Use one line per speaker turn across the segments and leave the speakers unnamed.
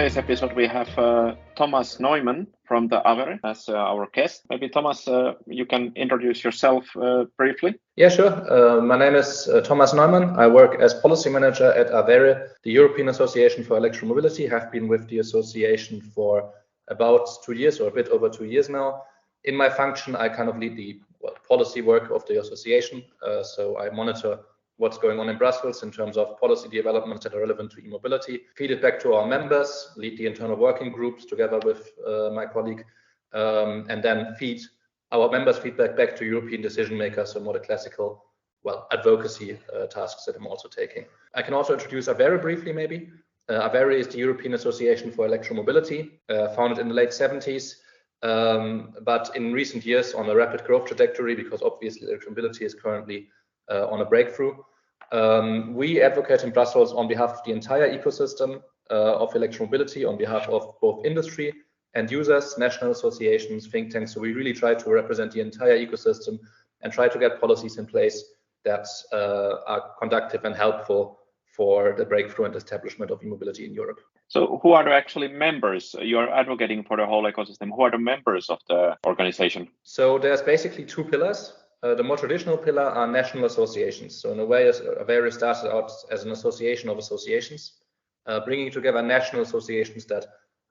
today's episode, we have Thomas Neumann from the AVERE as our guest. Maybe Thomas, you can introduce yourself briefly.
Yeah, sure. My name is Thomas Neumann. I work as policy manager at AVERE, the European Association for Electromobility. Have been with the association for about 2 years or a bit over 2 years now. In my function, I kind of lead the policy work of the association. So I monitor what's going on in Brussels in terms of policy developments that are relevant to e-mobility, feed it back to our members, lead the internal working groups together with my colleague, and then feed our members' feedback back to European decision makers, so more the classical, advocacy tasks that I'm also taking. I can also introduce AVERE briefly, maybe. AVERE is the European Association for Electromobility, founded in the late 70s, but in recent years on a rapid growth trajectory, because obviously electromobility is currently on a breakthrough. We advocate in Brussels on behalf of the entire ecosystem of electromobility, on behalf of both industry and users, national associations, think tanks. So we really try to represent the entire ecosystem and try to get policies in place that are conducive and helpful for the breakthrough and establishment of e-mobility in Europe.
So who are the actually members? You are advocating for the whole ecosystem. Who are the members of the organization?
So there's basically two pillars. The more traditional pillar are national associations. So in a way, AVERE started out as an association of associations, bringing together national associations that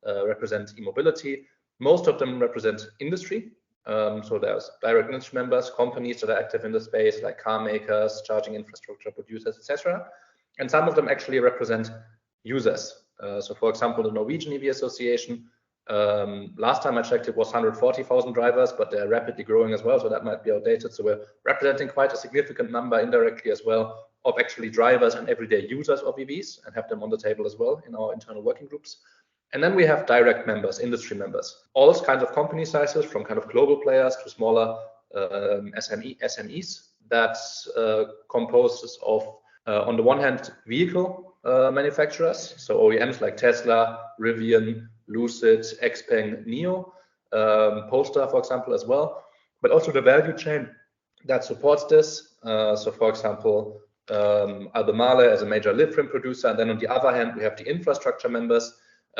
represent e-mobility. Most of them represent industry. So there's direct industry members, companies that are active in the space, like car makers, charging infrastructure producers, etc. And some of them actually represent users. So for example, the Norwegian EV Association, last time I checked, it was 140,000 drivers, but they're rapidly growing as well, so that might be outdated. So we're representing quite a significant number indirectly as well of actually drivers and everyday users of EVs, and have them on the table as well in our internal working groups. And then we have direct members, industry members, all kinds of company sizes, from kind of global players to smaller SMEs, that composes of, on the one hand, vehicle manufacturers, so OEMs like Tesla, Rivian, Lucid, XPeng, NIO, Polestar, for example, as well, but also the value chain that supports this. So, for example, AVERE as a major lithium producer, and then on the other hand, we have the infrastructure members.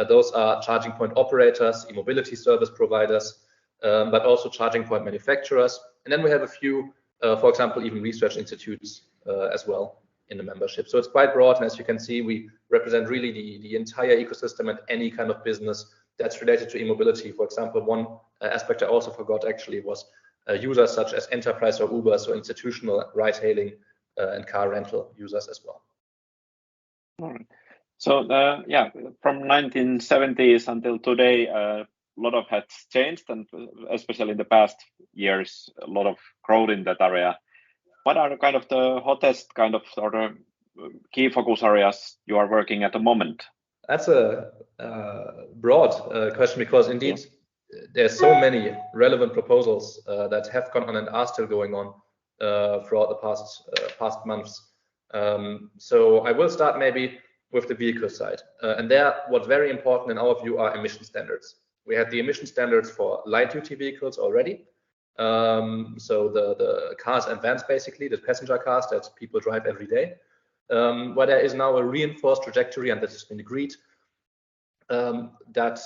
Those are charging point operators, e-mobility service providers, but also charging point manufacturers. And then we have a few, for example, even research institutes as well in the membership. So it's quite broad, and as you can see, we represent really the entire ecosystem and any kind of business that's related to e-mobility. For example, one aspect I also forgot actually was users such as enterprise or Uber, so institutional ride-hailing and car rental users as well.
All right. So from 1970s until today, a lot of has changed, and especially in the past years, a lot of growth in that area. What are the kind of the hottest kind of or the key focus areas you are working at the moment?
That's a broad question, because indeed there's so many relevant proposals that have gone on and are still going on throughout the past months. So I will start maybe with the vehicle side. And there, what's very important in our view are emission standards. We had the emission standards for light-duty vehicles already. So the cars and vans, basically, the passenger cars that people drive every day, where there is now a reinforced trajectory, and this has been agreed, that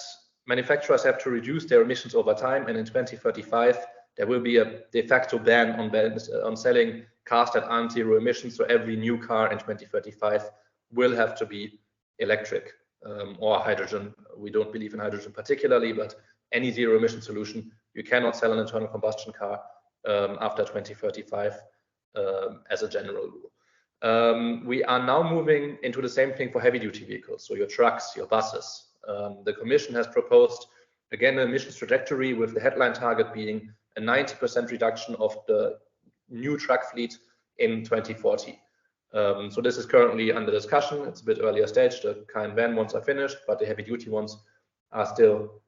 manufacturers have to reduce their emissions over time, and in 2035 there will be a de facto ban on selling cars that aren't zero emissions. So every new car in 2035 will have to be electric or hydrogen. We don't believe in hydrogen particularly, but any zero emission solution. You cannot sell an internal combustion car after 2035 as a general rule. We are now moving into the same thing for heavy duty vehicles, so your trucks, your buses. The Commission has proposed, again, an emissions trajectory with the headline target being a 90% reduction of the new truck fleet in 2040. So this is currently under discussion. It's a bit earlier stage. The car and van ones are finished, but the heavy duty ones are still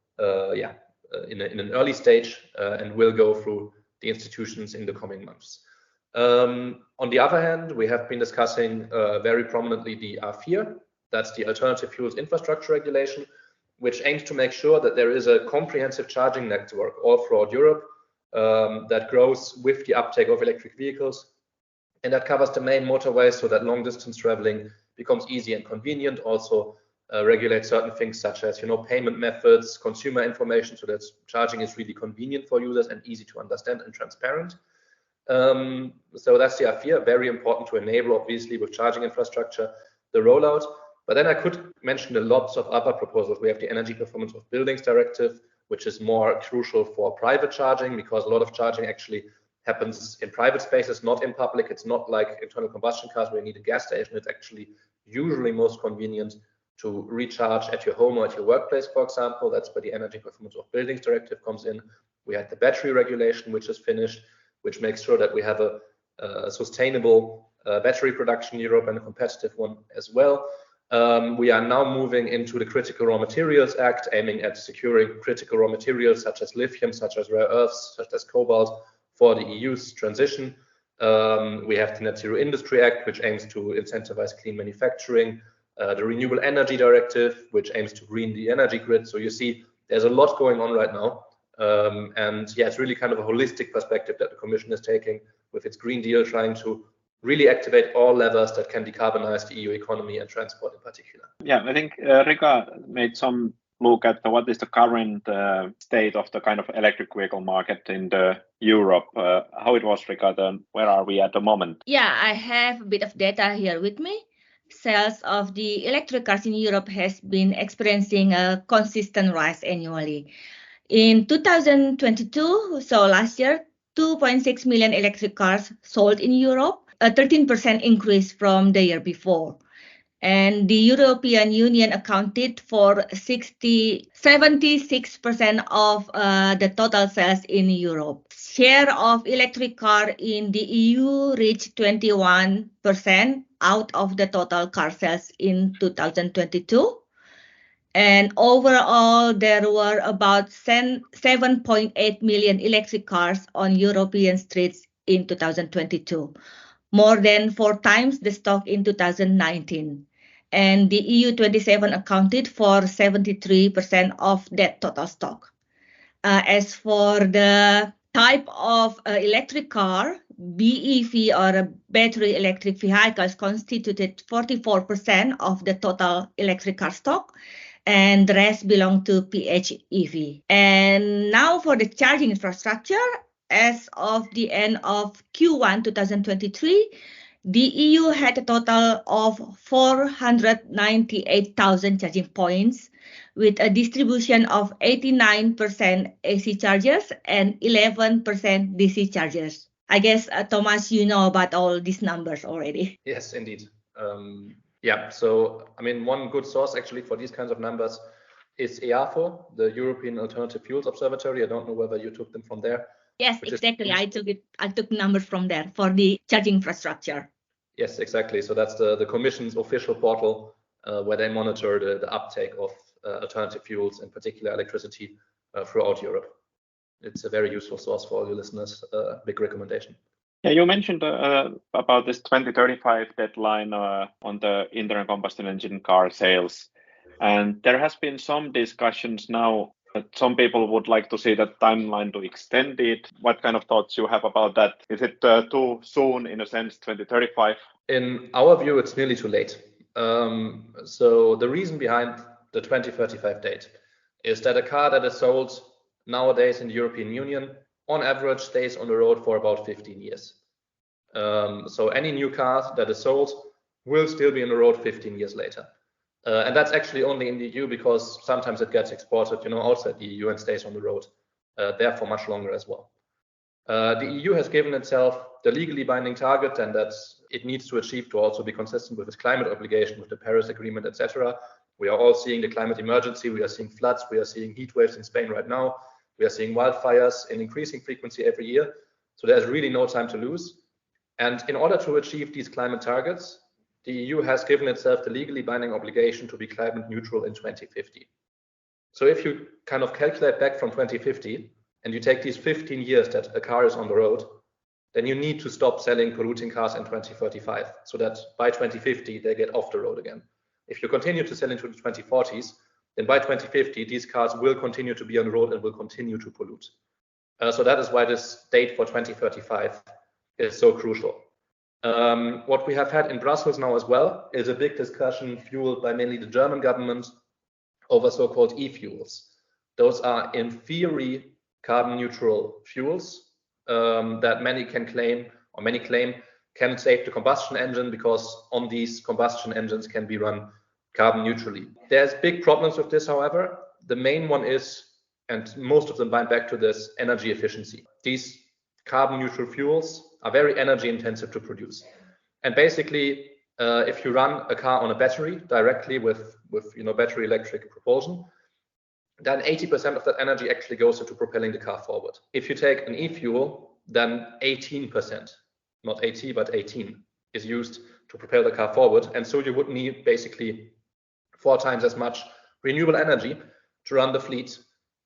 in an early stage and will go through the institutions in the coming months. On the other hand, we have been discussing very prominently the AVERE, that's the Alternative Fuels Infrastructure Regulation, which aims to make sure that there is a comprehensive charging network all throughout Europe that grows with the uptake of electric vehicles, and that covers the main motorways so that long distance traveling becomes easy and convenient. Also, regulate certain things such as, payment methods, consumer information, so that charging is really convenient for users and easy to understand and transparent. So that's the AVERE, very important to enable, obviously, with charging infrastructure, the rollout. But then I could mention the lots of other proposals. We have the Energy Performance of Buildings Directive, which is more crucial for private charging, because a lot of charging actually happens in private spaces, not in public. It's not like internal combustion cars where you need a gas station. It's actually usually most convenient to recharge at your home or at your workplace, for example. That's where the Energy Performance of Buildings Directive comes in. We had the battery regulation, which is finished, which makes sure that we have a sustainable battery production in Europe and a competitive one as well. We are now moving into the Critical Raw Materials Act, aiming at securing critical raw materials such as lithium, such as rare earths, such as cobalt for the EU's transition. We have the Net Zero Industry Act, which aims to incentivize clean manufacturing. The Renewable Energy Directive, which aims to green the energy grid. So you see, there's a lot going on right now. And yeah, it's really kind of a holistic perspective that the Commission is taking with its Green Deal, trying to really activate all levers that can decarbonize the EU economy and transport in particular.
Yeah, I think Rika made some look at what is the current state of the kind of electric vehicle market in Europe. How it was, Rika, where are we at the moment?
Yeah, I have a bit of data here with me. Sales of the electric cars in Europe has been experiencing a consistent rise annually. In 2022, so last year, 2.6 million electric cars sold in Europe, a 13% increase from the year before. And the European Union accounted for 76% of the total sales in Europe. Share of electric car in the EU reached 21% out of the total car sales in 2022. And overall, there were about 7.8 million electric cars on European streets in 2022, more than 4 times the stock in 2019. And the EU 27 accounted for 73% of that total stock. As for the type of electric car, BEV or battery electric vehicles constituted 44% of the total electric car stock, and the rest belong to PHEV. And now for the charging infrastructure, as of the end of Q1 2023, the EU had a total of 498,000 charging points, with a distribution of 89% AC chargers and 11% DC chargers. I guess, Thomas, you know about all these numbers already.
Yes, indeed. Yeah, so I mean, one good source actually for these kinds of numbers is EAFO, the European Alternative Fuels Observatory. I don't know whether you took them from there.
Yes, exactly. I took numbers from there for the charging infrastructure.
Yes, exactly. So that's the Commission's official portal where they monitor the uptake of alternative fuels, in particular electricity, throughout Europe. It's a very useful source for all your listeners. Big recommendation.
Yeah, you mentioned about this 2035 deadline on the internal combustion engine car sales. And there has been some discussions now that some people would like to see that timeline to extend it. What kind of thoughts you have about that? Is it too soon in a sense, 2035?
In our view, it's nearly too late. So the reason behind the 2035 date is that a car that is sold nowadays in the European Union on average stays on the road for about 15 years. So any new car that is sold will still be on the road 15 years later. And that's actually only in the EU because sometimes it gets exported, outside the EU and stays on the road, therefore much longer as well. The EU has given itself the legally binding target, and that it needs to achieve to also be consistent with its climate obligation, with the Paris Agreement, etc. We are all seeing the climate emergency. We are seeing floods. We are seeing heat waves in Spain right now. We are seeing wildfires in increasing frequency every year. So there's really no time to lose. And in order to achieve these climate targets, the EU has given itself the legally binding obligation to be climate neutral in 2050. So if you kind of calculate back from 2050 and you take these 15 years that a car is on the road, then you need to stop selling polluting cars in 2035 so that by 2050 they get off the road again. If you continue to sell into the 2040s, then by 2050 these cars will continue to be on the road and will continue to pollute. So that is why this date for 2035 is so crucial. What we have had in Brussels now as well is a big discussion fueled by mainly the German government over so-called e-fuels. Those are in theory carbon neutral fuels that many claim can save the combustion engine, because on these combustion engines can be run carbon neutrally. There's big problems with this, however. The main one is, and most of them bind back to this, energy efficiency. These carbon neutral fuels are very energy intensive to produce. And basically, if you run a car on a battery directly with battery electric propulsion, then 80% of that energy actually goes into propelling the car forward. If you take an e-fuel, then 18%, not 80, but 18, is used to propel the car forward. And so you would need basically 4 times as much renewable energy to run the fleet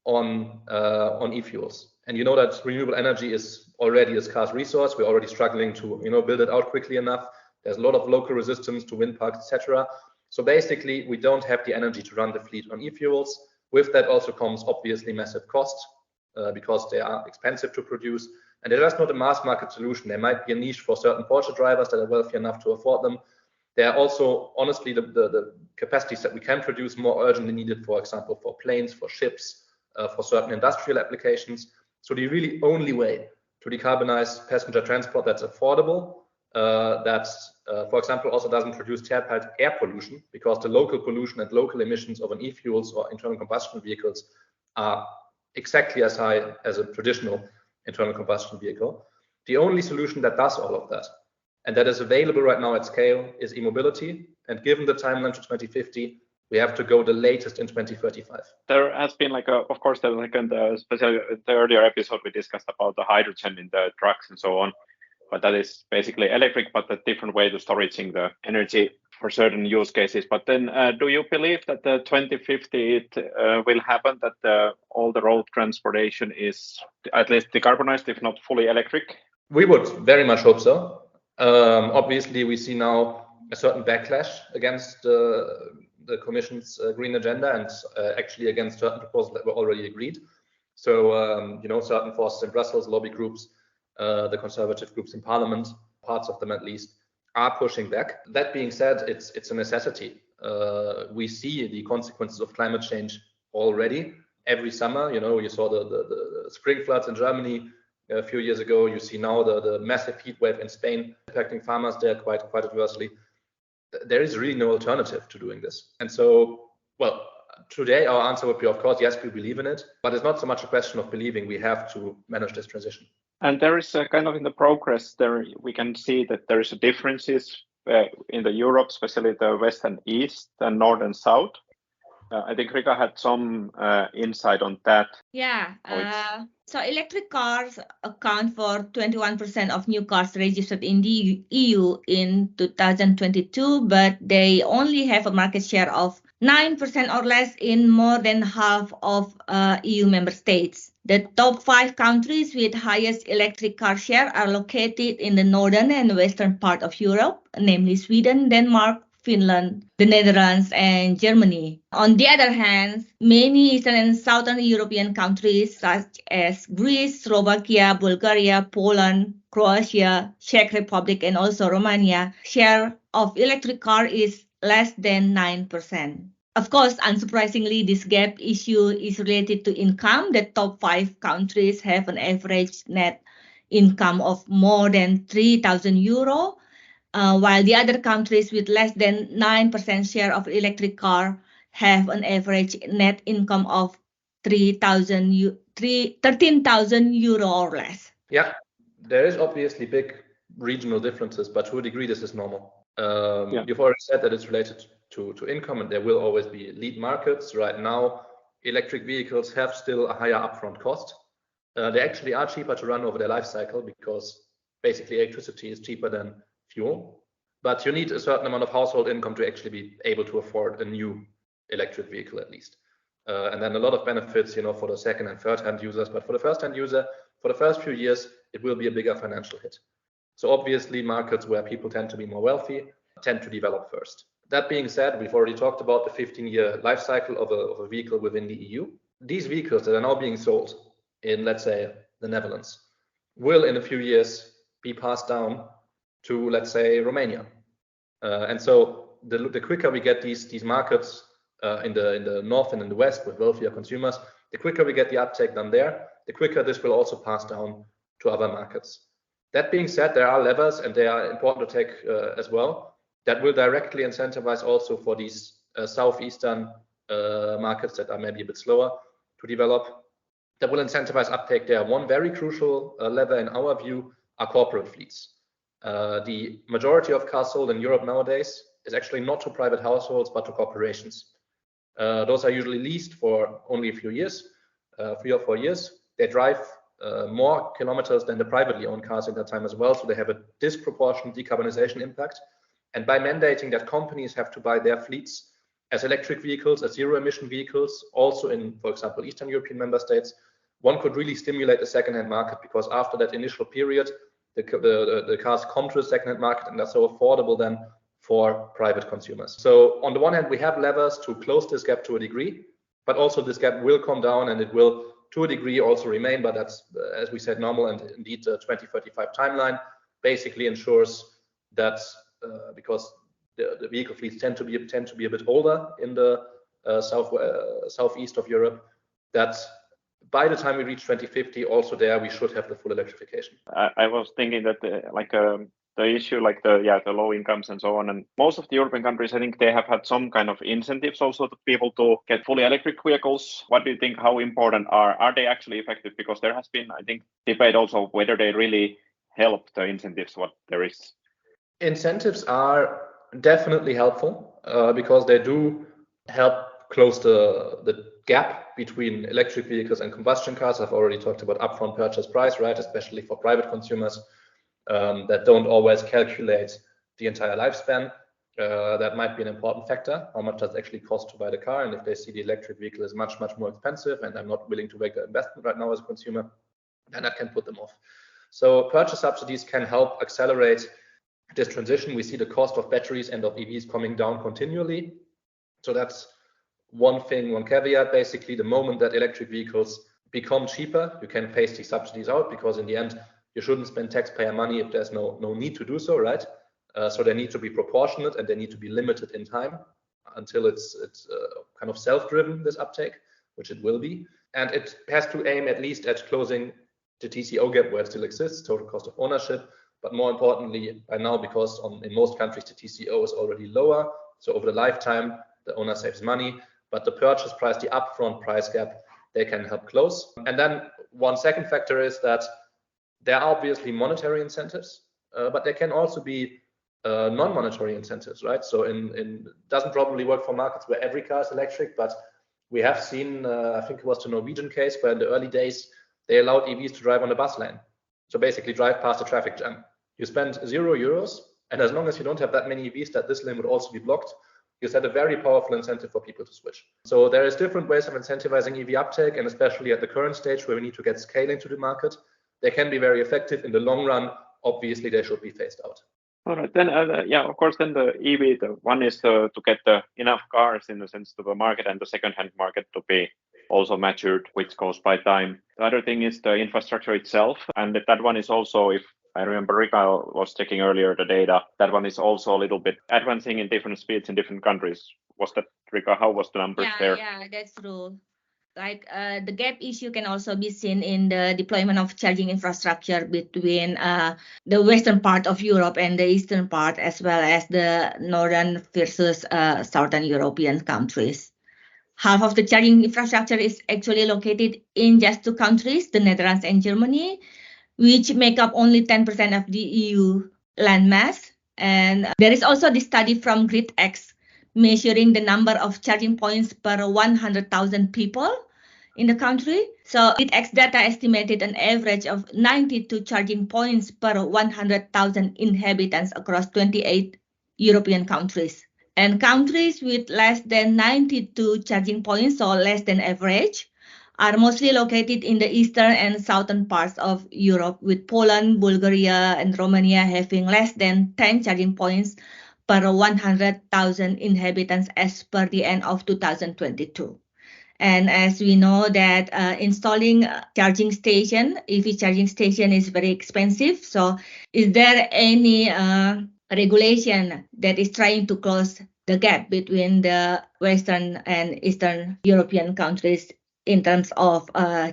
on e-fuels. And you know that renewable energy is already a scarce resource. We're already struggling to build it out quickly enough. There's a lot of local resistance to wind parks, etc. So basically, we don't have the energy to run the fleet on e-fuels. With that also comes obviously massive costs because they are expensive to produce. And they're just not a mass market solution. There might be a niche for certain Porsche drivers that are wealthy enough to afford them. There are also, honestly, the capacities that we can produce more urgently needed, for example, for planes, for ships, for certain industrial applications. So the really only way to decarbonize passenger transport that's affordable, for example, also doesn't produce tailpipe air pollution, because the local pollution and local emissions of an e-fuels or internal combustion vehicles are exactly as high as a traditional internal combustion vehicle. The only solution that does all of that, and that is available right now at scale, is e-mobility. And given the timeline to 2050, we have to go the latest in 2035.
There has been of course, especially in the earlier episode, we discussed about the hydrogen in the trucks and so on. But that is basically electric, but a different way to storing the energy for certain use cases. But then do you believe that the 2050 it will happen, that all the road transportation is at least decarbonized, if not fully electric?
We would very much hope so. Obviously, we see now a certain backlash against the Commission's green agenda, and actually against certain proposals that were already agreed. So, certain forces in Brussels, lobby groups, the conservative groups in Parliament, parts of them at least, are pushing back. That being said, it's a necessity. We see the consequences of climate change already. Every summer, you saw the spring floods in Germany a few years ago. You see now the massive heat wave in Spain impacting farmers there quite adversely. There is really no alternative to doing this. And so, well, today our answer would be, of course, yes, we believe in it, but it's not so much a question of believing. We have to manage this transition.
And there is a kind of in the progress there, we can see that there is a differences in the Europe, especially the West and East and North and South. I think Rika had some insight on that.
Yeah. So electric cars account for 21% of new cars registered in the EU in 2022, but they only have a market share of 9% or less in more than half of EU member states. The top 5 countries with highest electric car share are located in the northern and western part of Europe, namely Sweden, Denmark, Finland, the Netherlands, and Germany. On the other hand, many Eastern and Southern European countries such as Greece, Slovakia, Bulgaria, Poland, Croatia, Czech Republic, and also Romania, share of electric car is less than 9%. Of course, unsurprisingly, this gap issue is related to income. The top 5 countries have an average net income of more than 3,000 euro, while the other countries with less than 9% share of electric car have an average net income of 13,000 euro or less.
Yeah, there is obviously big regional differences, but to a degree, this is normal. You've already said that it's related to income, and there will always be lead markets. Right now, electric vehicles have still a higher upfront cost. They actually are cheaper to run over their life cycle because basically electricity is cheaper than fuel. But you need a certain amount of household income to actually be able to afford a new electric vehicle at least. And then a lot of benefits, for the second and third hand users. But for the first hand user, for the first few years, it will be a bigger financial hit. So obviously markets where people tend to be more wealthy tend to develop first. That being said, we've already talked about the 15-year life cycle of a vehicle within the EU. These vehicles that are now being sold in, let's say, the Netherlands, will in a few years be passed down to, let's say, Romania. And so the quicker we get these markets in the north and in the west with wealthier consumers, the quicker we get the uptake done there, the quicker this will also pass down to other markets. That being said, there are levers, and they are important to take as well, that will directly incentivize also for these southeastern markets that are maybe a bit slower to develop, that will incentivize uptake there. One very crucial lever in our view are corporate fleets. The majority of cars sold in Europe nowadays is actually not to private households, but to corporations. Those are usually leased for only a few years, 3 or 4 years. They drive more kilometers than the privately owned cars in that time as well, so they have a disproportionate decarbonization impact. And by mandating that companies have to buy their fleets as electric vehicles, as zero-emission vehicles, also in, for example, Eastern European member states, one could really stimulate the second-hand market, because after that initial period, the cars come to the second-hand market and are so affordable then for private consumers. So on the one hand, we have levers to close this gap to a degree, but also this gap will come down, and it will to a degree also remain, but that's, as we said, normal. And indeed the 2035 timeline basically ensures that because the vehicle fleets tend to be a bit older in the southeast of Europe, that by the time we reach 2050, also there we should have the full electrification.
I was thinking that the issue like the low incomes and so on, and most of the European countries, I think they have had some kind of incentives also to people to get fully electric vehicles. What do you think? How important are they actually effective? Because there has been, I think, debate also whether they really help the incentives what there is.
Incentives are definitely helpful because they do help close the gap between electric vehicles and combustion cars. I've already talked about upfront purchase price, right? Especially for private consumers that don't always calculate the entire lifespan. That might be an important factor. How much does it actually cost to buy the car? And if they see the electric vehicle is much, much more expensive and I'm not willing to make the investment right now as a consumer, then that can put them off. So purchase subsidies can help accelerate this transition. We see the cost of batteries and of EVs coming down continually. So that's one thing, one caveat. Basically, the moment that electric vehicles become cheaper, you can phase these subsidies out, because in the end, you shouldn't spend taxpayer money if there's no need to do so, right? So they need to be proportionate and they need to be limited in time until it's kind of self-driven, this uptake, which it will be. And it has to aim at least at closing the TCO gap where it still exists, total cost of ownership. But more importantly, by now, because in most countries, the TCO is already lower. So over the lifetime, the owner saves money, but the purchase price, the upfront price gap, they can help close. And then one second factor is that there are obviously monetary incentives, but there can also be non-monetary incentives, right? So it doesn't probably work for markets where every car is electric, but we have seen, I think it was the Norwegian case, where in the early days, they allowed EVs to drive on the bus lane. So basically drive past a traffic jam. You spend €0, and as long as you don't have that many EVs that this lane would also be blocked, you set a very powerful incentive for people to switch. So there is different ways of incentivizing EV uptake, and especially at the current stage where we need to get scale into the market, they can be very effective. In the long run, obviously they should be phased out.
All right, then of course, then the EV, the one is to get enough cars in the sense to the market, and the second-hand market to be also matured, which goes by time. The other thing is the infrastructure itself, and that one is also, if I remember Rika was checking earlier the data, that one is also a little bit advancing in different speeds in different countries. Was that, Rika, how was the numbers there?
Yeah, that's true. Like the gap issue can also be seen in the deployment of charging infrastructure between the western part of Europe and the eastern part, as well as the northern versus southern European countries. Half of the charging infrastructure is actually located in just 2 countries, the Netherlands and Germany, which make up only 10% of the EU landmass. And there is also the study from GridX measuring the number of charging points per 100,000 people in the country. So GridX data estimated an average of 92 charging points per 100,000 inhabitants across 28 European countries. And countries with less than 92 charging points, so less than average, are mostly located in the eastern and southern parts of Europe, with Poland, Bulgaria, and Romania having less than 10 charging points per 100,000 inhabitants as per the end of 2022. And as we know that installing charging station, EV charging station is very expensive. So is there any regulation that is trying to close the gap between the Western and Eastern European countries in terms of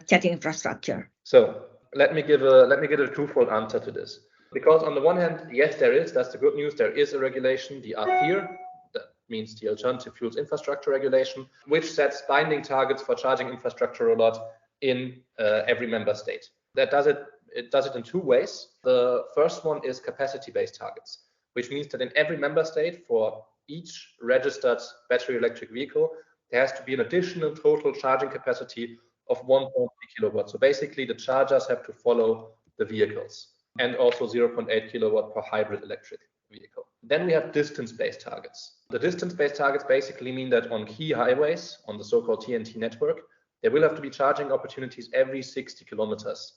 charging infrastructure?
So let me give a twofold answer to this. Because on the one hand, yes, that's the good news, there is a regulation, the AVERE, that means the Alternative Fuels Infrastructure Regulation, which sets binding targets for charging infrastructure rollout in every member state. It does it in two ways. The first one is capacity-based targets, which means that in every member state, for each registered battery electric vehicle, there has to be an additional total charging capacity of 1.3 kilowatts. So basically, the chargers have to follow the vehicles, and also 0.8 kilowatt per hybrid electric vehicle. Then we have distance-based targets. The distance-based targets basically mean that on key highways, on the so-called TNT network, there will have to be charging opportunities every 60 kilometers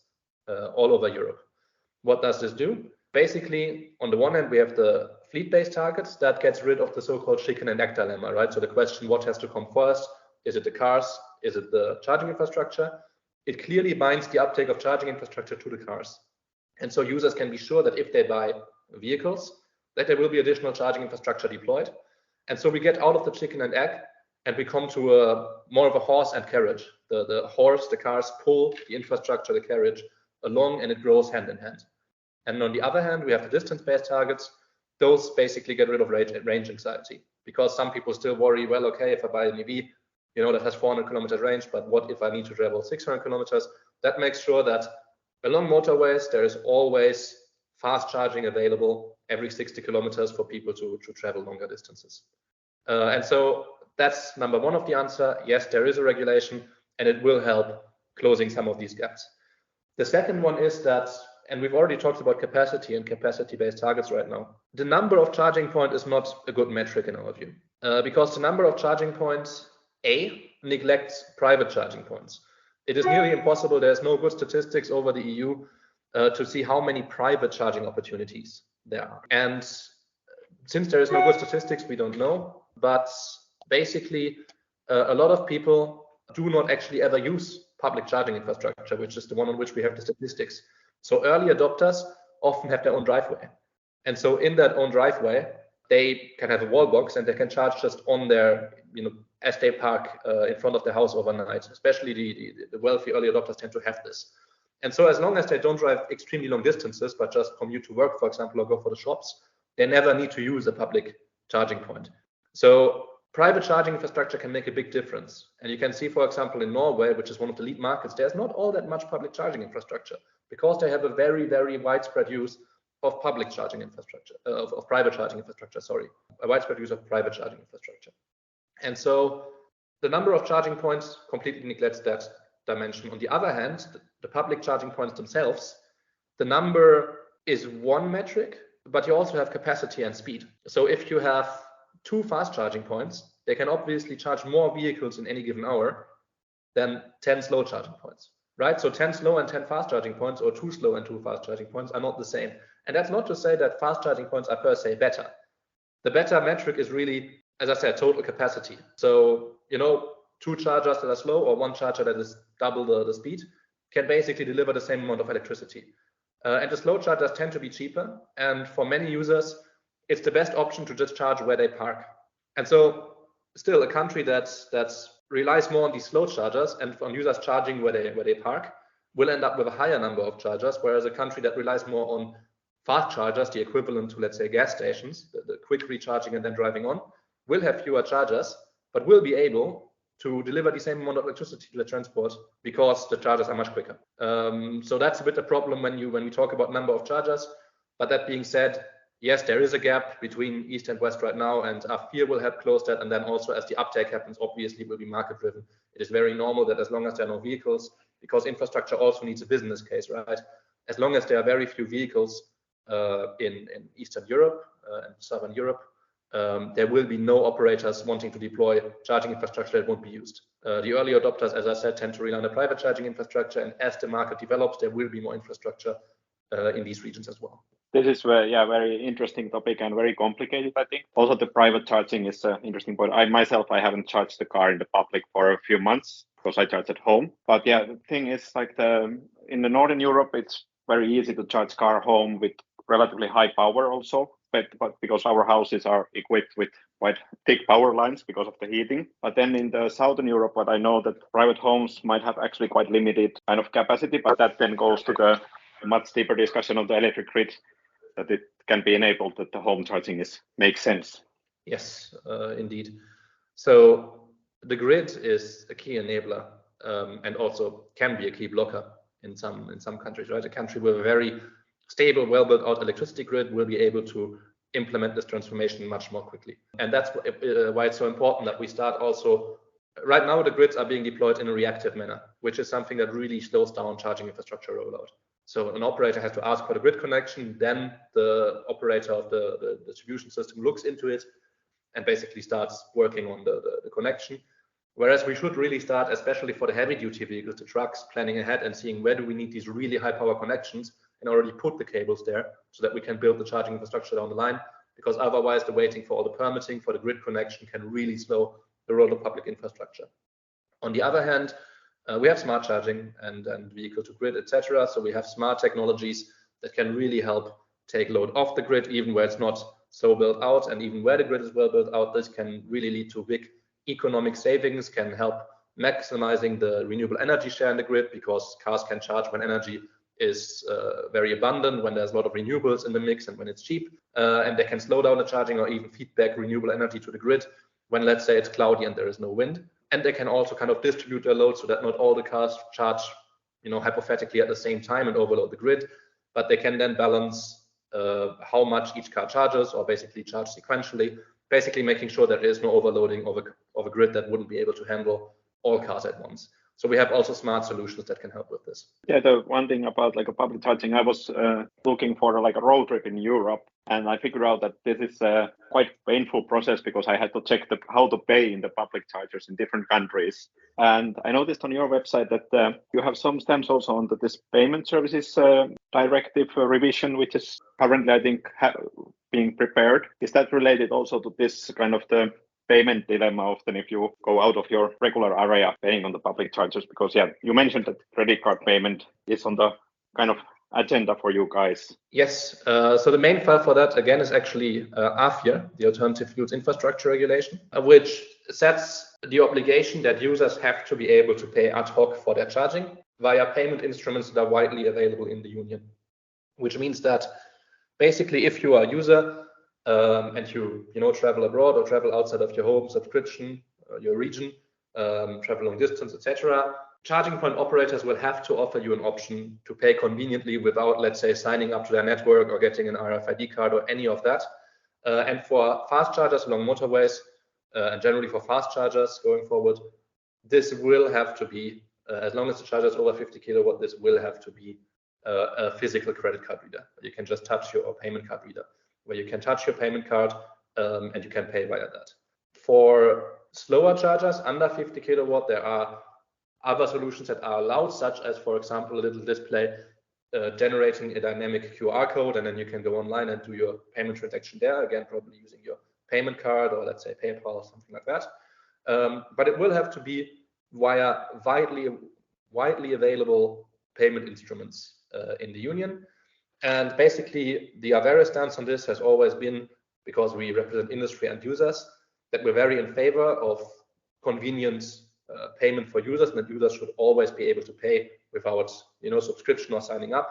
all over Europe. What does this do? Basically, on the one hand, we have the fleet-based targets that gets rid of the so-called chicken and egg dilemma, right? So the question, what has to come first? Is it the cars? Is it the charging infrastructure? It clearly binds the uptake of charging infrastructure to the cars. And so users can be sure that if they buy vehicles, that there will be additional charging infrastructure deployed. And so we get out of the chicken and egg and we come to more of a horse and carriage. The horse, the cars pull the infrastructure, the carriage along, and it grows hand in hand. And on the other hand, we have the distance-based targets. Those basically get rid of range anxiety, because some people still worry, well, okay, if I buy an EV, that has 400 kilometers range, but what if I need to travel 600 kilometers? That makes sure that along motorways, there is always fast charging available every 60 kilometers for people to travel longer distances. And so that's number one of the answer. Yes, there is a regulation, and it will help closing some of these gaps. The second one is that, and we've already talked about capacity and capacity-based targets right now, the number of charging points is not a good metric in our view, because the number of charging points, neglects private charging points. It is nearly impossible. There's no good statistics over the EU to see how many private charging opportunities there are. And since there is no good statistics, we don't know. But basically, a lot of people do not actually ever use public charging infrastructure, which is the one on which we have the statistics. So early adopters often have their own driveway. And so in that own driveway, they can have a wall box and they can charge just on their, as they park in front of the house overnight. Especially the wealthy early adopters tend to have this. And so as long as they don't drive extremely long distances, but just commute to work, for example, or go for the shops, they never need to use a public charging point. So private charging infrastructure can make a big difference. And you can see, for example, in Norway, which is one of the lead markets, there's not all that much public charging infrastructure because they have a very, very widespread use of public charging infrastructure, of private charging infrastructure, a widespread use of private charging infrastructure. And so the number of charging points completely neglects that dimension. On the other hand, the public charging points themselves, the number is one metric, but you also have capacity and speed. So if you have 2 fast charging points, they can obviously charge more vehicles in any given hour than 10 slow charging points, right? So 10 slow and 10 fast charging points, or 2 slow and 2 fast charging points, are not the same. And that's not to say that fast charging points are per se better. The better metric is really, as I said, total capacity. So, 2 chargers that are slow or 1 charger that is double the speed can basically deliver the same amount of electricity. And the slow chargers tend to be cheaper. And for many users, it's the best option to just charge where they park. And so still a country that relies more on these slow chargers and on users charging where they park will end up with a higher number of chargers, whereas a country that relies more on fast chargers, the equivalent to, let's say, gas stations, the quick recharging and then driving on, will have fewer chargers, but will be able to deliver the same amount of electricity to the transport because the chargers are much quicker. So that's a bit a problem when we talk about number of chargers. But that being said, yes, there is a gap between East and West right now, and AVERE will help close that. And then also, as the uptake happens, obviously will be market driven. It is very normal that as long as there are no vehicles, because infrastructure also needs a business case, right? As long as there are very few vehicles in Eastern Europe and Southern Europe, there will be no operators wanting to deploy charging infrastructure that won't be used. The early adopters, as I said, tend to rely on the private charging infrastructure, and as the market develops, there will be more infrastructure in these regions as well.
This is very interesting topic and very complicated, I think. Also, the private charging is an interesting point. I haven't charged the car in the public for a few months because I charge at home. But yeah, the thing is like in the Northern Europe, it's very easy to charge car home with relatively high power also. But because our houses are equipped with quite thick power lines because of the heating. But then in the Southern Europe, what I know that private homes might have actually quite limited kind of capacity, but that then goes to the much deeper discussion of the electric grid, that it can be enabled that the home charging makes sense.
Yes, indeed. So the grid is a key enabler and also can be a key blocker in some countries, right? A country with a very stable, well built out electricity grid will be able to implement this transformation much more quickly. And that's why it's so important that we start also. Right now, the grids are being deployed in a reactive manner, which is something that really slows down charging infrastructure rollout. So an operator has to ask for the grid connection, then the operator of the distribution system looks into it and basically starts working on the connection. Whereas we should really start, especially for the heavy duty vehicles, the trucks, planning ahead and seeing where do we need these really high power connections and already put the cables there so that we can build the charging infrastructure down the line, because otherwise the waiting for all the permitting for the grid connection can really slow the role of public infrastructure. On the other hand, we have smart charging and vehicle to grid, etc. So we have smart technologies that can really help take load off the grid, even where it's not so built out, and even where the grid is well built out. This can really lead to big economic savings, can help maximizing the renewable energy share in the grid, because cars can charge when energy is very abundant, when there's a lot of renewables in the mix and when it's cheap, and they can slow down the charging or even feed back renewable energy to the grid when, let's say, it's cloudy and there is no wind. And they can also kind of distribute their load so that not all the cars charge, hypothetically at the same time and overload the grid, but they can then balance how much each car charges, or basically charge sequentially, basically making sure that there is no overloading of a grid that wouldn't be able to handle all cars at once. So we have also smart solutions that can help with this.
Yeah, the one thing about like a public charging, I was looking for like a road trip in Europe, and I figured out that this is a quite painful process because I had to check how to pay in the public chargers in different countries. And I noticed on your website that you have some stamps also on this payment services directive revision, which is currently, I think, being prepared. Is that related also to this kind of the payment dilemma often if you go out of your regular area paying on the public chargers? Because you mentioned that credit card payment is on the kind of agenda for you guys.
Yes, so the main file for that again is actually AVERE, the Alternative Fuels Infrastructure Regulation, which sets the obligation that users have to be able to pay ad hoc for their charging via payment instruments that are widely available in the Union. Which means that basically if you are a user and you travel abroad or travel outside of your home subscription, your region, travel long distance, etc., charging point operators will have to offer you an option to pay conveniently without, let's say, signing up to their network or getting an RFID card or any of that. And for fast chargers along motorways, and generally for fast chargers going forward, this will have to be, as long as the charger is over 50 kilowatt, this will have to be a physical credit card reader. You can just touch your payment card reader, where you can touch your payment card and you can pay via that. For slower chargers under 50 kilowatt, there are other solutions that are allowed, such as, for example, a little display generating a dynamic QR code, and then you can go online and do your payment transaction there, again, probably using your payment card or, let's say, PayPal or something like that. But it will have to be via widely available payment instruments in the Union. And basically, the AVERE stance on this has always been, because we represent industry and users, that we're very in favor of convenient payment for users, and that users should always be able to pay without subscription or signing up,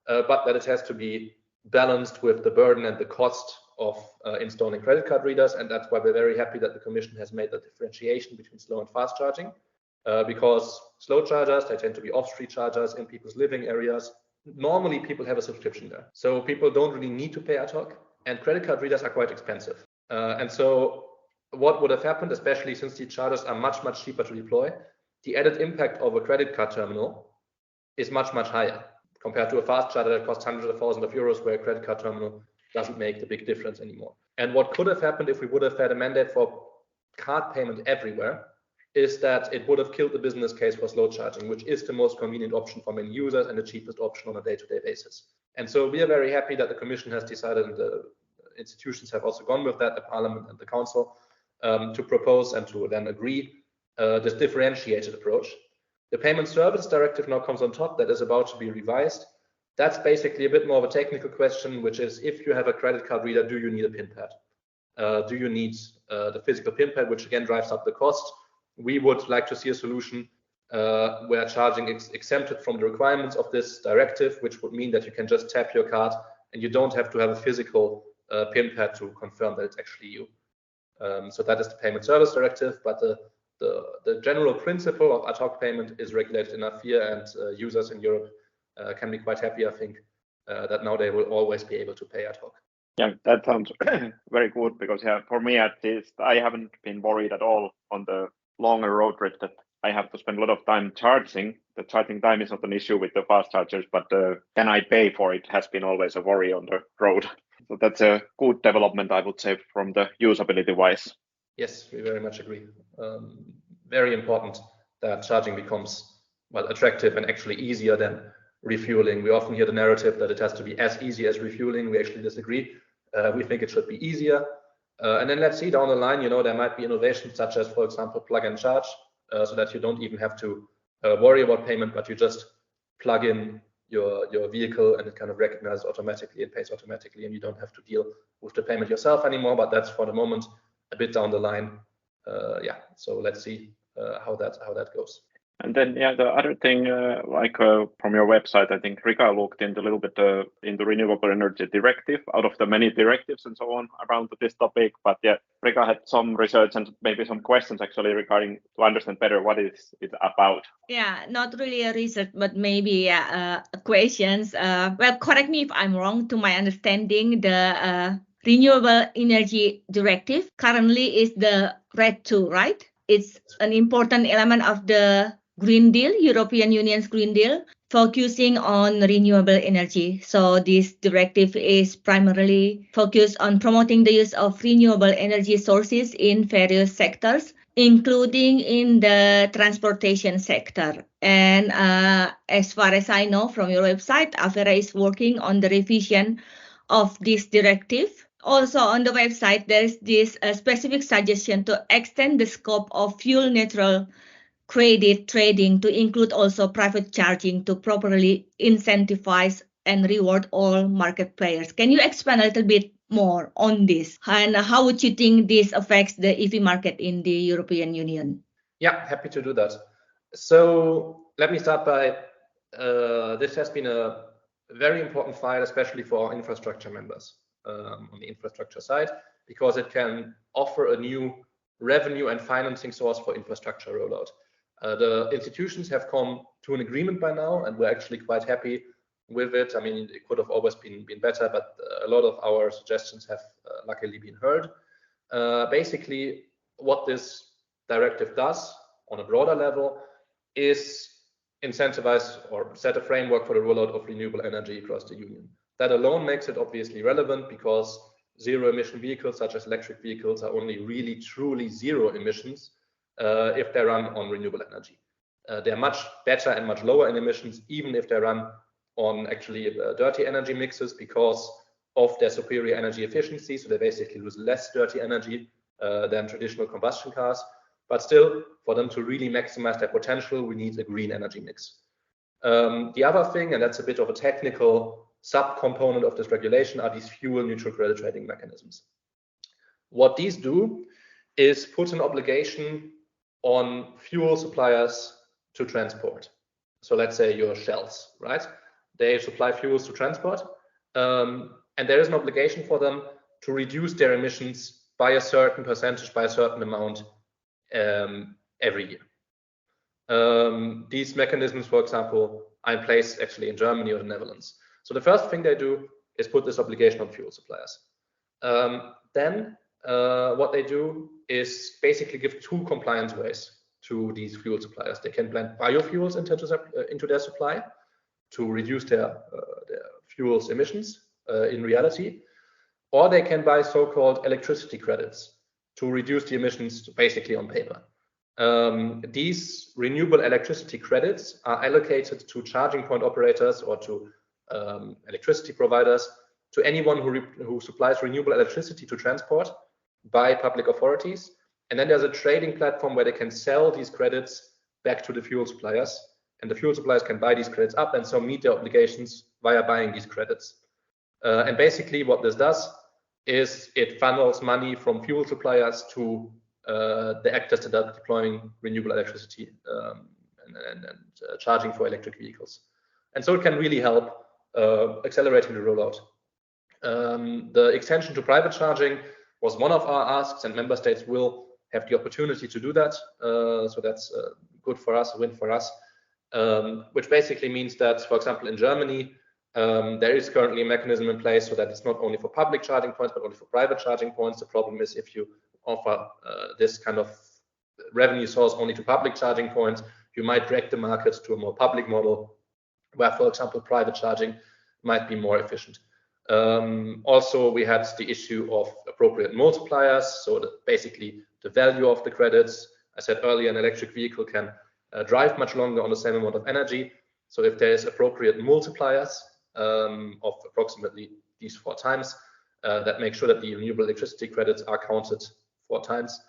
but that it has to be balanced with the burden and the cost of installing credit card readers. And that's why we're very happy that the Commission has made the differentiation between slow and fast charging, because slow chargers, they tend to be off-street chargers in people's living areas. Normally people have a subscription there, so people don't really need to pay ad hoc, and credit card readers are quite expensive. And so what would have happened, especially since these chargers are much, much cheaper to deploy, the added impact of a credit card terminal is much, much higher compared to a fast charger that costs hundreds of thousands of euros, where a credit card terminal doesn't make the big difference anymore. And what could have happened if we would have had a mandate for card payment everywhere is that it would have killed the business case for slow charging, which is the most convenient option for many users and the cheapest option on a day-to-day basis. And so we are very happy that the Commission has decided, and the institutions have also gone with that, the Parliament and the Council, to propose and to then agree this differentiated approach. The Payment Service Directive now comes on top, that is about to be revised. That's basically a bit more of a technical question, which is, if you have a credit card reader, do you need a PIN pad? Do you need the physical PIN pad, which again drives up the cost? We would like to see a solution where charging is exempted from the requirements of this directive, which would mean that you can just tap your card and you don't have to have a physical PIN pad to confirm that it's actually you. So that is the Payment Service Directive, but the general principle of ad hoc payment is regulated in AVERE, and users in Europe can be quite happy, I think, that now they will always be able to pay ad hoc.
Yeah, that sounds very good, because yeah, for me at least, I haven't been worried at all on the longer road trip that I have to spend a lot of time charging. The charging time is not an issue with the fast chargers, but can I pay for it has been always a worry on the road. So that's a good development, I would say, from the usability wise.
Yes, we very much agree. Very important that charging becomes, well, attractive and actually easier than refueling. We often hear the narrative that it has to be as easy as refueling. We actually disagree. We think it should be easier. And then let's see down the line, there might be innovations such as, for example, plug and charge, so that you don't even have to worry about payment, but you just plug in your vehicle and it kind of recognizes automatically, it pays automatically, and you don't have to deal with the payment yourself anymore. But that's for the moment a bit down the line. Yeah, so let's see how that goes.
And then, yeah, the other thing, from your website, I think Rika looked into a little bit into Renewable Energy Directive, out of the many directives and so on around this topic. But yeah, Rika had some research and maybe some questions actually regarding to understand better what is it about.
Yeah, not really a research, but maybe questions. Well, correct me if I'm wrong. To my understanding, the Renewable Energy Directive currently is the RED II, right? It's an important element of the Green Deal, European Union's Green Deal, focusing on renewable energy. So this directive is primarily focused on promoting the use of renewable energy sources in various sectors, including in the transportation sector. And as far as I know from your website, AVERE is working on the revision of this directive. Also on the website, there is this specific suggestion to extend the scope of fuel neutral credit trading to include also private charging to properly incentivize and reward all market players. Can you expand a little bit more on this? And how would you think this affects the EV market in the European Union?
Yeah, happy to do that. So let me start by, this has been a very important file, especially for our infrastructure members on the infrastructure side, because it can offer a new revenue and financing source for infrastructure rollout. The institutions have come to an agreement by now, and we're actually quite happy with it. I mean, it could have always been better, but a lot of our suggestions have luckily been heard. Basically, what this directive does on a broader level is incentivize or set a framework for the rollout of renewable energy across the Union. That alone makes it obviously relevant, because zero emission vehicles such as electric vehicles are only really truly zero emissions if they run on renewable energy. They're much better and much lower in emissions, even if they run on actually dirty energy mixes, because of their superior energy efficiency. So they basically lose less dirty energy than traditional combustion cars. But still, for them to really maximize their potential, we need a green energy mix. The other thing, and that's a bit of a technical subcomponent of this regulation, are these fuel neutral credit trading mechanisms. What these do is put an obligation on fuel suppliers to transport. So let's say your Shells, right? They supply fuels to transport, and there is an obligation for them to reduce their emissions by a certain percentage, by a certain amount every year. These mechanisms, for example, are in place actually in Germany or the Netherlands. So the first thing they do is put this obligation on fuel suppliers. Then what they do is basically give two compliance ways to these fuel suppliers. They can blend biofuels into their supply to reduce their fuels emissions in reality, or they can buy so-called electricity credits to reduce the emissions basically on paper. These renewable electricity credits are allocated to charging point operators or to electricity providers to anyone who supplies renewable electricity to transport by public authorities. And then there's a trading platform where they can sell these credits back to the fuel suppliers, and the fuel suppliers can buy these credits up and so meet their obligations via buying these credits. And basically what this does is it funnels money from fuel suppliers to the actors that are deploying renewable electricity and charging for electric vehicles. And so it can really help accelerating the rollout. The extension to private charging was one of our asks, and member states will have the opportunity to do that. So that's good for us, a win for us, which basically means that, for example, in Germany, there is currently a mechanism in place so that it's not only for public charging points, but only for private charging points. The problem is if you offer this kind of revenue source only to public charging points, you might drag the market to a more public model where, for example, private charging might be more efficient. Also, we had the issue of appropriate multipliers, so that basically the value of the credits. I said earlier, an electric vehicle can drive much longer on the same amount of energy. So if there is appropriate multipliers of approximately these 4 times, that make sure that the renewable electricity credits are counted 4 times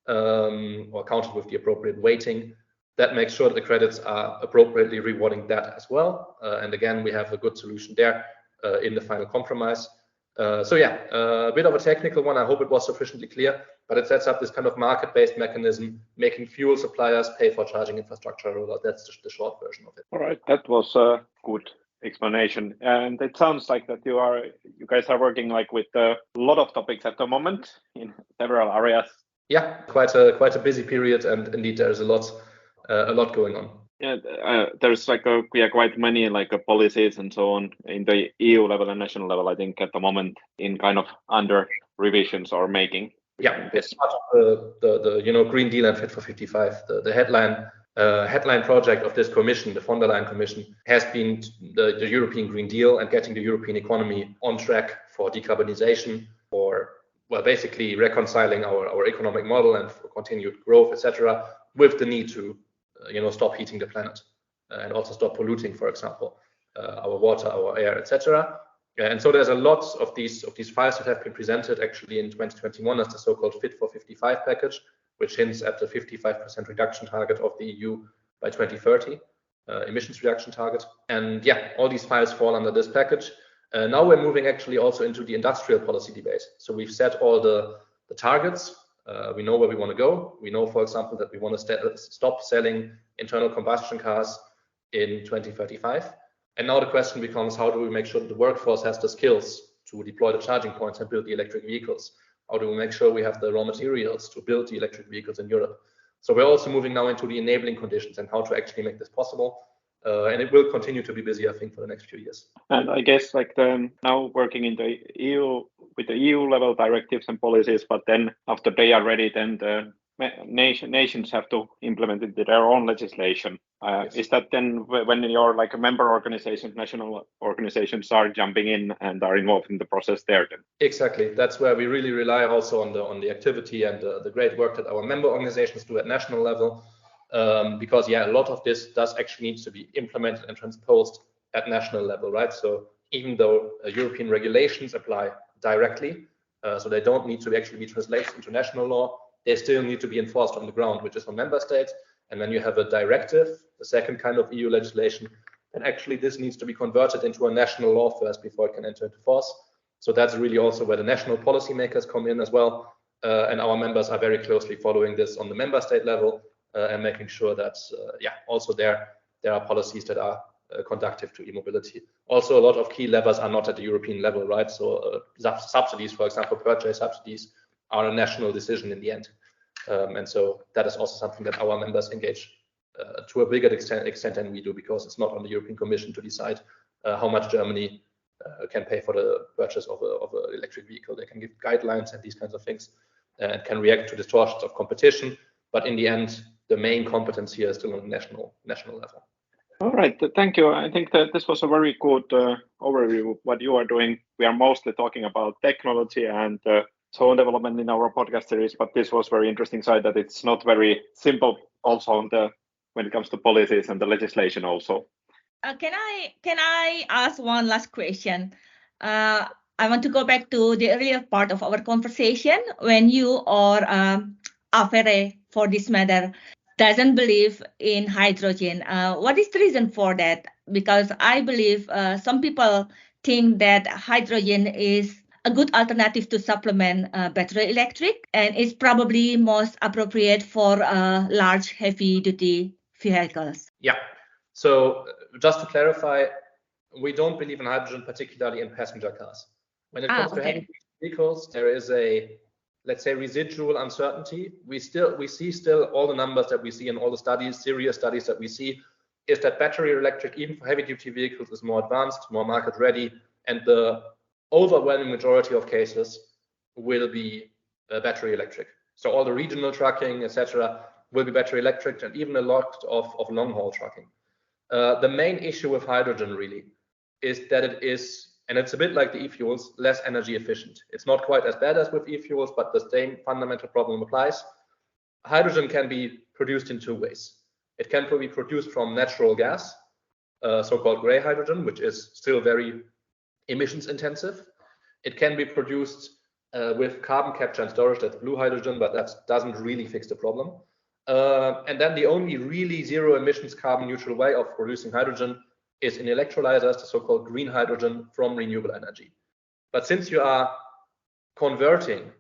or counted with the appropriate weighting, that makes sure that the credits are appropriately rewarding that as well. And again, we have a good solution there in the final compromise. So yeah, a bit of a technical one. I hope it was sufficiently clear, but it sets up this kind of market-based mechanism, making fuel suppliers pay for charging infrastructure rollout. That's the short version of it.
All right, that was a good explanation. And it sounds like that you guys are working like with a lot of topics at the moment in several areas.
Yeah, quite a busy period, and indeed there's a lot going on.
Yeah, there's like quite many like policies and so on in the EU level and national level, I think, at the moment in kind of under revisions or making.
Yeah, it's part of the Green Deal and Fit for 55. The headline project of this commission, the von der Leyen Commission, has been the European Green Deal and getting the European economy on track for decarbonization, for basically reconciling our economic model and for continued growth, etc., with the need to stop heating the planet and also stop polluting, for example, our water, our air, etc. And so there's a lot of these files that have been presented actually in 2021 as the so-called Fit for 55 package, which hints at the 55% reduction target of the EU by 2030, emissions reduction target. And yeah, all these files fall under this package. Now we're moving actually also into the industrial policy debate. So we've set all the targets. We know where we want to go. We know, for example, that we want to stop selling internal combustion cars in 2035. And now the question becomes, how do we make sure that the workforce has the skills to deploy the charging points and build the electric vehicles? How do we make sure we have the raw materials to build the electric vehicles in Europe? So we're also moving now into the enabling conditions and how to actually make this possible. And it will continue to be busy, I think, for the next few years.
And I guess like now working in the EU with the EU level directives and policies, but then after they are ready, then the nations have to implement it in their own legislation. Yes. Is that then when your like member organizations, national organizations are jumping in and are involved in the process there then?
Exactly. That's where we really rely also on the activity and the great work that our member organizations do at national level. Because yeah, a lot of this does actually need to be implemented and transposed at national level, right? So even though European regulations apply directly, so they don't need to actually be translated into national law, they still need to be enforced on the ground, which is on member states. And then you have a directive, the second kind of EU legislation, and actually this needs to be converted into a national law first before it can enter into force. So that's really also where the national policymakers come in as well. And our members are very closely following this on the member state level and making sure that, also there are policies that are conducive to e-mobility. Also, a lot of key levers are not at the European level, right? So subsidies, for example, purchase subsidies are a national decision in the end. And so that is also something that our members engage to a bigger extent than we do, because it's not on the European Commission to decide how much Germany can pay for the purchase of an electric vehicle. They can give guidelines and these kinds of things and can react to distortions of competition. But in the end, the main competence here is still on the national level.
All right, thank you. I think that this was a very good overview of what you are doing. We are mostly talking about technology and so on development in our podcast series, but this was very interesting side that it's not very simple also when it comes to policies and the legislation also.
Can I ask one last question? I want to go back to the earlier part of our conversation when you or AVERE, for this matter, doesn't believe in hydrogen. What is the reason for that? Because I believe some people think that hydrogen is a good alternative to supplement battery electric, and it's probably most appropriate for large heavy-duty vehicles.
Yeah. So just to clarify, we don't believe in hydrogen, particularly in passenger cars. When it comes to heavy vehicles, there is a, let's say, residual uncertainty. We see still all the numbers that we see in all the studies, serious studies that we see, is that battery electric, even for heavy-duty vehicles, is more advanced, more market-ready, and the overwhelming majority of cases will be battery electric. So all the regional trucking, etc., will be battery electric, and even a lot of long-haul trucking. The main issue with hydrogen really is that it is, and it's a bit like the e-fuels, less energy efficient. It's not quite as bad as with e-fuels, but the same fundamental problem applies. Hydrogen can be produced in two ways. It can be produced from natural gas, so-called gray hydrogen, which is still very emissions intensive. It can be produced with carbon capture and storage, that's blue hydrogen, but that doesn't really fix the problem. And then the only really zero emissions carbon neutral way of producing hydrogen is in electrolyzers, the so-called green hydrogen from renewable energy. But since you are converting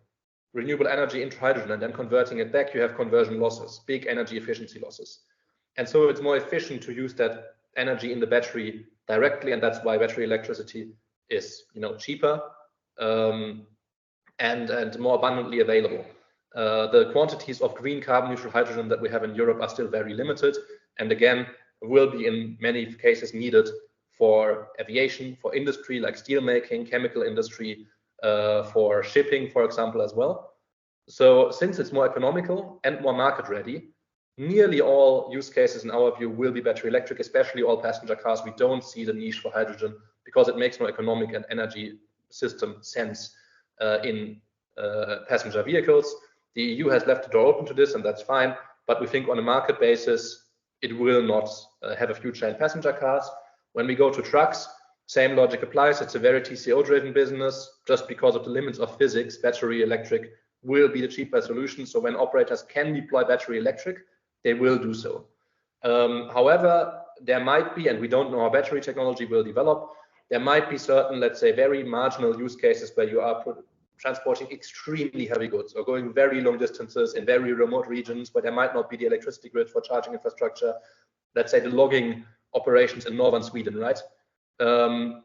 renewable energy into hydrogen and then converting it back, you have conversion losses, big energy efficiency losses. And so it's more efficient to use that energy in the battery directly, and that's why battery electricity is, cheaper and more abundantly available. The quantities of green carbon neutral hydrogen that we have in Europe are still very limited, and again will be in many cases needed for aviation, for industry like steel making, chemical industry, for shipping, for example, as well. So since it's more economical and more market ready, nearly all use cases in our view will be battery electric, especially all passenger cars. We don't see the niche for hydrogen because it makes more economic and energy system sense in passenger vehicles. The EU has left the door open to this, and that's fine, but we think on a market basis it will not have a future in passenger cars. When we go to trucks, same logic applies. It's a very TCO driven business. Just because of the limits of physics, battery electric will be the cheaper solution. So when operators can deploy battery electric, they will do so. However, there might be, and we don't know how battery technology will develop, there might be certain, let's say, very marginal use cases where you are transporting extremely heavy goods or going very long distances in very remote regions where there might not be the electricity grid for charging infrastructure. Let's say the logging operations in northern Sweden, right? There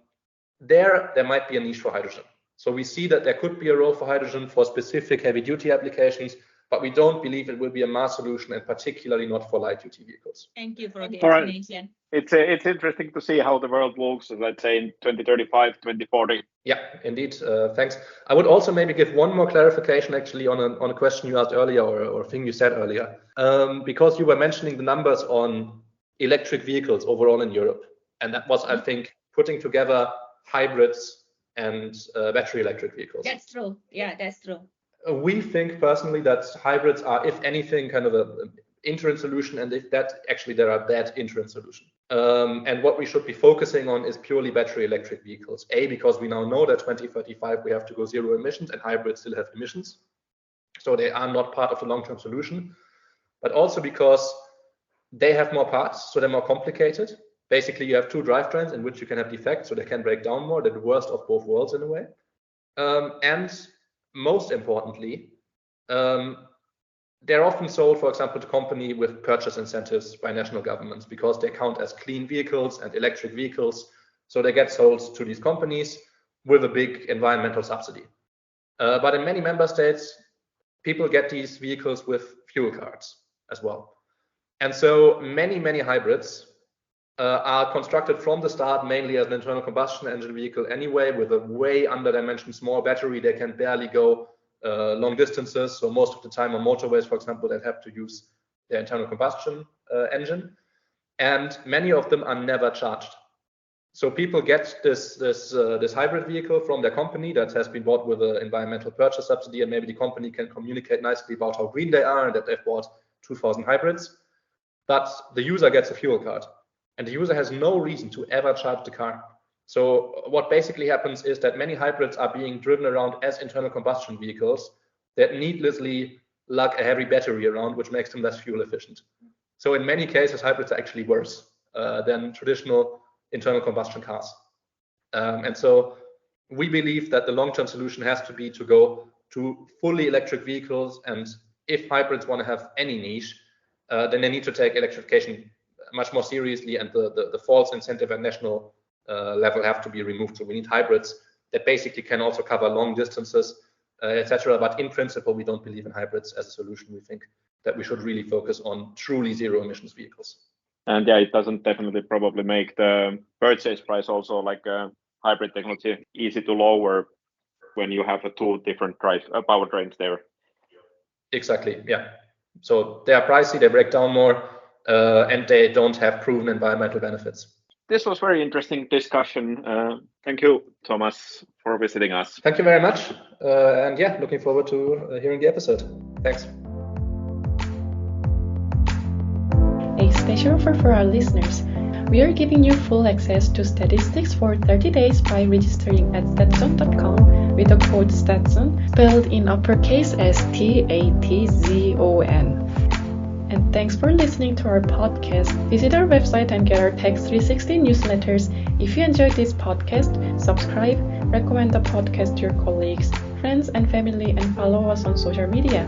might be a niche for hydrogen. So we see that there could be a role for hydrogen for specific heavy duty applications, but we don't believe it will be a mass solution, and particularly not for light duty vehicles.
Thank you for the explanation.
It's interesting to see how the world looks, let's say, in 2035, 2040.
Yeah, indeed. Thanks. I would also maybe give one more clarification actually on a question you asked earlier or a thing you said earlier, because you were mentioning the numbers on electric vehicles overall in Europe. And that was, I think, putting together hybrids and battery electric vehicles.
That's true. Yeah, that's true.
We think personally that hybrids are, if anything, kind of an interim solution, and if that actually they're a bad interim solution. And what we should be focusing on is purely battery electric vehicles. A, because we now know that 2035 we have to go zero emissions, and hybrids still have emissions, so they are not part of the long-term solution. But also because they have more parts, so they're more complicated. Basically, you have two drivetrains in which you can have defects, so they can break down more. They're the worst of both worlds in a way. And most importantly, they're often sold, for example, to company with purchase incentives by national governments because they count as clean vehicles and electric vehicles. So they get sold to these companies with a big environmental subsidy. But in many member states, people get these vehicles with fuel cards as well. And so many hybrids are constructed from the start mainly as an internal combustion engine vehicle anyway, with a way underdimensioned small battery. They can barely go long distances, so most of the time on motorways, for example, they have to use their internal combustion engine, and many of them are never charged. So people get this hybrid vehicle from their company that has been bought with an environmental purchase subsidy, and maybe the company can communicate nicely about how green they are and that they've bought 2,000 hybrids, but the user gets a fuel card. and the user has no reason to ever charge the car. So what basically happens is that many hybrids are being driven around as internal combustion vehicles that needlessly lug a heavy battery around, which makes them less fuel efficient. So in many cases, hybrids are actually worse than traditional internal combustion cars. And so we believe that the long-term solution has to be to go to fully electric vehicles. And if hybrids want to have any niche, then they need to take electrification much more seriously, and the false incentive at national level have to be removed. So we need hybrids that basically can also cover long distances, etc. But in principle, we don't believe in hybrids as a solution. We think that we should really focus on truly zero emissions vehicles.
And yeah, it doesn't definitely probably make the purchase price also like hybrid technology easy to lower when you have two different powertrains there.
Exactly, yeah. So they are pricey, they break down more, and they don't have proven environmental benefits.
This was very interesting discussion. Thank you, Thomas, for visiting us.
Thank you very much. And yeah, looking forward to hearing the episode. Thanks.
A special offer for our listeners. We are giving you full access to statistics for 30 days by registering at statson.com with the code STATSON, spelled in uppercase STATZON. And thanks for listening to our podcast. Visit our website and get our Tax 360 newsletters. If you enjoyed this podcast, subscribe, recommend the podcast to your colleagues, friends, and family, and follow us on social media.